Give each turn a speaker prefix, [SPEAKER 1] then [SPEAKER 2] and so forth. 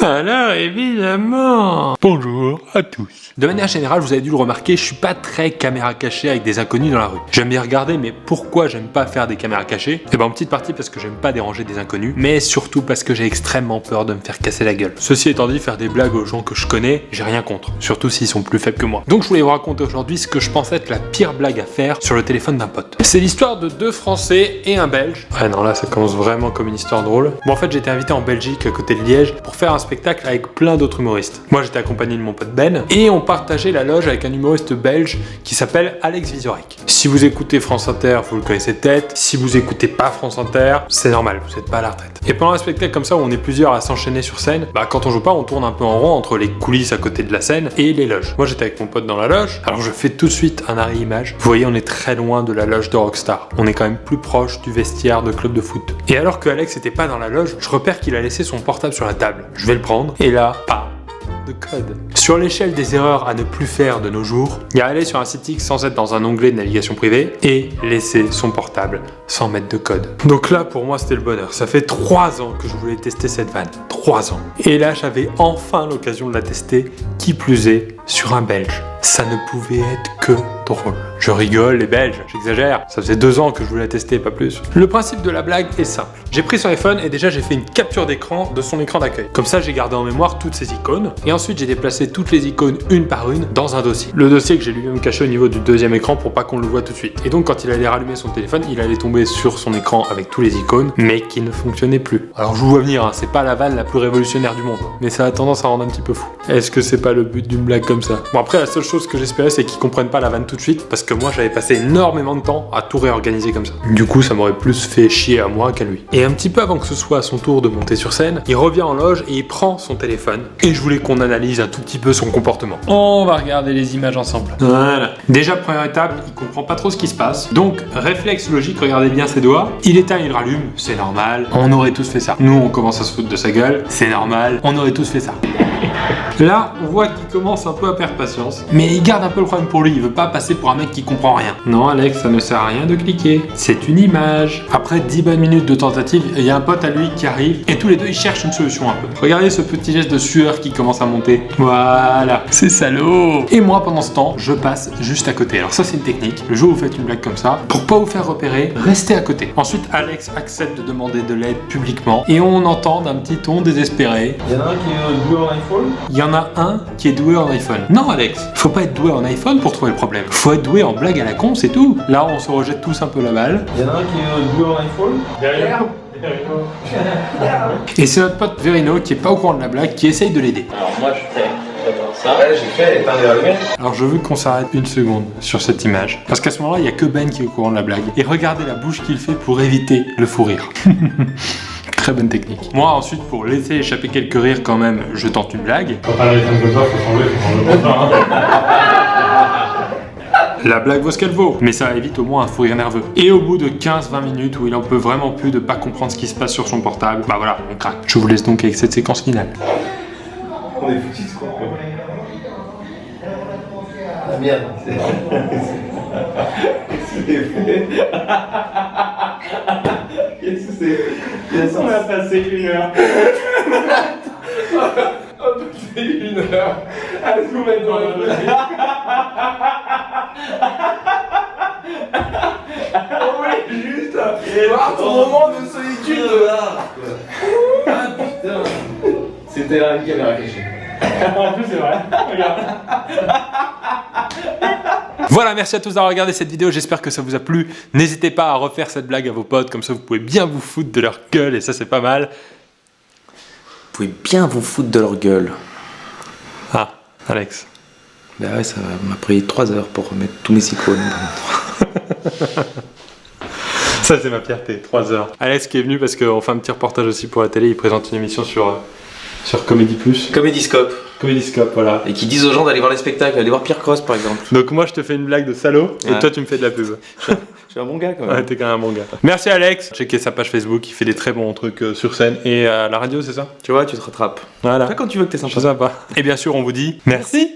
[SPEAKER 1] Alors évidemment, bonjour à tous. De manière générale, vous avez dû le remarquer, je suis pas très caméra cachée avec des inconnus dans la rue. J'aime bien regarder, mais pourquoi j'aime pas faire des caméras cachées? Eh ben en petite partie parce que j'aime pas déranger des inconnus, mais surtout parce que j'ai extrêmement peur de me faire casser la gueule. Ceci étant dit, faire des blagues aux gens que je connais, j'ai rien contre, surtout s'ils sont plus faibles que moi. Donc je voulais vous raconter aujourd'hui ce que je pense être la pire blague à faire sur le téléphone d'un pote. C'est l'histoire de deux Français et un Belge. Ah non, là ça commence vraiment comme une histoire drôle. Bon, en fait, j'ai été invité en Belgique, à côté de Liège, pour faire un spectacle avec plein d'autres humoristes. Moi, j'étais accompagné de mon pote Ben, et on partageait la loge avec un humoriste belge qui s'appelle Alex Vizorek. Si vous écoutez France Inter, vous le connaissez peut-être. Si vous écoutez pas France Inter, c'est normal, vous n'êtes pas à la retraite. Et pendant un spectacle comme ça où on est plusieurs à s'enchaîner sur scène, quand on joue pas, on tourne un peu en rond entre les coulisses à côté de la scène et les loges. Moi, j'étais avec mon pote dans la loge, alors je fais tout de suite un arrêt image. Vous voyez, on est très loin de la loge de Rockstar. On est quand même plus proche du vestiaire de club de foot. Et alors que Alex était pas dans la loge, je repère qu'il a laissé son portable sur la table. Je vais le prendre, et là, pas de code. Sur l'échelle des erreurs à ne plus faire de nos jours, il y a aller sur un site X sans être dans un onglet de navigation privée et laisser son portable sans mettre de code. Donc là, pour moi, c'était le bonheur. Ça fait 3 ans que je voulais tester cette vanne. 3 ans. Et là, j'avais enfin l'occasion de la tester, qui plus est, sur un Belge. Ça ne pouvait être que drôle. Je rigole, les Belges, j'exagère. Ça faisait 2 ans que je voulais la tester, pas plus. Le principe de la blague est simple. J'ai pris son iPhone et déjà j'ai fait une capture d'écran de son écran d'accueil. Comme ça, j'ai gardé en mémoire toutes ces icônes. Et ensuite, j'ai déplacé toutes les icônes une par une dans un dossier. Le dossier que j'ai lui-même caché au niveau du deuxième écran pour pas qu'on le voit tout de suite. Et donc, quand il allait rallumer son téléphone, il allait tomber sur son écran avec tous les icônes, mais qui ne fonctionnaient plus. Alors, je vous vois venir, c'est pas la vanne la plus révolutionnaire du monde. Mais ça a tendance à rendre un petit peu fou. Est-ce que c'est pas le but d'une blague comme ça? Bon, après, la seule chose que j'espérais, c'est qu'ils comprennent pas la vanne tout de suite, parce que moi, j'avais passé énormément de temps à tout réorganiser comme ça. Du coup, ça m'aurait plus fait chier à moi qu'à lui. Et un petit peu avant que ce soit à son tour de monter sur scène, il revient en loge et il prend son téléphone. Et je voulais qu'on analyse un tout petit peu son comportement. On va regarder les images ensemble. Voilà. Déjà, première étape, il comprend pas trop ce qui se passe. Donc, réflexe logique, regardez bien ses doigts. Il éteint, il rallume, c'est normal. On aurait tous fait ça. Nous, on commence à se foutre de sa gueule, c'est normal. On aurait tous fait ça. Là, on voit qu'il commence un peu à perdre patience. Mais il garde un peu le problème pour lui, il veut pas passer pour un mec qui comprend rien. Non Alex, ça ne sert à rien de cliquer. C'est une image. Après 10 bonnes minutes de tentative, il y a un pote à lui qui arrive et tous les deux ils cherchent une solution un peu. Regardez ce petit geste de sueur qui commence à monter. Voilà, c'est salaud. Et moi pendant ce temps, je passe juste à côté. Alors ça c'est une technique. Le jour où vous faites une blague comme ça, pour pas vous faire repérer, restez à côté. Ensuite, Alex accepte de demander de l'aide publiquement et on entend d'un petit ton désespéré.
[SPEAKER 2] Il y en a un qui est doué en iPhone.
[SPEAKER 1] Il y en a un qui est doué en iPhone. Non Alex, faut pas être doué en iPhone pour trouver le problème. Faut être doué en blague à la con, c'est tout. Là, on se rejette tous un peu la balle.
[SPEAKER 2] Il y en a un qui est doué en iPhone.
[SPEAKER 3] Derrière.
[SPEAKER 1] Et c'est notre pote Verino qui est pas au courant de la blague, qui essaye de l'aider.
[SPEAKER 3] Alors moi je fais ça.
[SPEAKER 2] Ouais, j'ai fait éteindre la lumière.
[SPEAKER 1] Alors je veux qu'on s'arrête une seconde sur cette image. Parce qu'à ce moment-là, il y a que Ben qui est au courant de la blague. Et regardez la bouche qu'il fait pour éviter le fou rire. Très bonne technique. Moi ensuite, pour laisser échapper quelques rires quand même, je tente une blague.
[SPEAKER 4] Quand t'as la réponse comme ça, faut changer pas.
[SPEAKER 1] La blague vaut ce qu'elle vaut, mais ça évite au moins un fou rire nerveux. Et au bout de 15-20 minutes où il en peut vraiment plus de pas comprendre ce qui se passe sur son portable, bah voilà, on craque. Je vous laisse donc avec cette séquence finale.
[SPEAKER 2] On est foutus quoi. Ah merde. C'est fait. Qu'est-ce que c'est?
[SPEAKER 4] On a passé 1 heure.
[SPEAKER 2] On a passé 1 heure à se mettre dans la blague. Oui, juste voir ton moment de solitude. Ah putain. C'était là une caméra cachée.
[SPEAKER 4] En plus, c'est vrai. Regarde.
[SPEAKER 1] Voilà, merci à tous d'avoir regardé cette vidéo, j'espère que ça vous a plu. N'hésitez pas à refaire cette blague à vos potes, comme ça vous pouvez bien vous foutre de leur gueule, et ça c'est pas mal.
[SPEAKER 5] Vous pouvez bien vous foutre de leur gueule.
[SPEAKER 1] Ah, Alex.
[SPEAKER 5] Bah ouais, ça m'a pris 3 heures pour remettre tous mes icônes.
[SPEAKER 1] Ça c'est ma fierté, 3 heures. Alex qui est venu parce qu'on fait un petit reportage aussi pour la télé, il présente une émission sur Comédie Plus.
[SPEAKER 5] Comédiscope.
[SPEAKER 1] Comédiscope, voilà.
[SPEAKER 5] Et qui disent aux gens d'aller voir les spectacles, aller voir Pierre Cross par exemple.
[SPEAKER 1] Donc moi je te fais une blague de salaud, et
[SPEAKER 5] Ouais.
[SPEAKER 1] toi tu me fais de la pub.
[SPEAKER 5] Je suis un bon gars quand même.
[SPEAKER 1] Ouais, t'es quand même un bon gars. Merci Alex, checkez sa page Facebook, il fait des très bons trucs sur scène et à la radio, c'est ça?
[SPEAKER 5] Tu vois, tu te rattrapes.
[SPEAKER 1] Voilà.
[SPEAKER 5] Après quand tu veux que t'es
[SPEAKER 1] C'est
[SPEAKER 5] sympa.
[SPEAKER 1] sympa. Et bien sûr on vous dit merci.